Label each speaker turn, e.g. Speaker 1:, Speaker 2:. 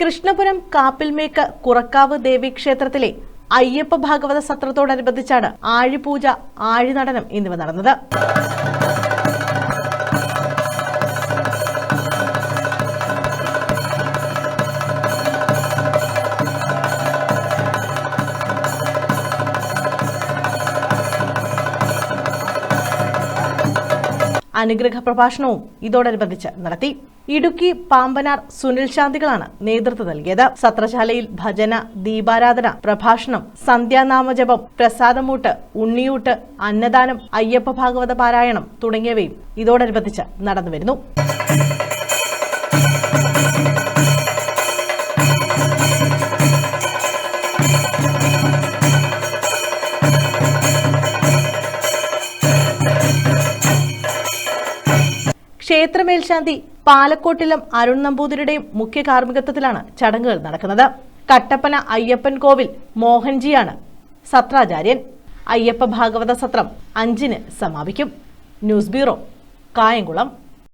Speaker 1: കൃഷ്ണപുരം കാപ്പിൽമേക്ക് കുറക്കാവ് ദേവീക്ഷേത്രത്തിലെ അയ്യപ്പ ഭാഗവത സത്രത്തോടനുബന്ധിച്ചാണ് ആഴിപൂജ, ആഴിനടനം എന്നിവ നടന്നത്. അനുഗ്രഹ പ്രഭാഷണവും ഇതോടനുബന്ധിച്ച് നടത്തി. ഇടുക്കി പാമ്പനാർ സുനിൽ ശാന്തികളാണ് നേതൃത്വം നൽകിയത്. സത്രശാലയിൽ ഭജന, ദീപാരാധന, പ്രഭാഷണം, സന്ധ്യാനാമജപം, പ്രസാദമൂട്ട്, ഉണ്ണിയൂട്ട്, അന്നദാനം, അയ്യപ്പ ഭാഗവത പാരായണം തുടങ്ങിയവയും ഇതോടനുബന്ധിച്ച് നടന്നുവരുന്നു. ക്ഷേത്രമേൽശാന്തി പാലക്കോട്ടിലം അരുൺ നമ്പൂതിരിയുടെയും മുഖ്യ കാർമ്മികത്വത്തിലാണ് ചടങ്ങുകൾ നടക്കുന്നത്. കട്ടപ്പന അയ്യപ്പൻ കോവിൽ മോഹൻജിയാണ് സത്രാചാര്യൻ. അയ്യപ്പ ഭാഗവത സത്രം 5-ന് സമാപിക്കും. News bureau, Kayamkulam.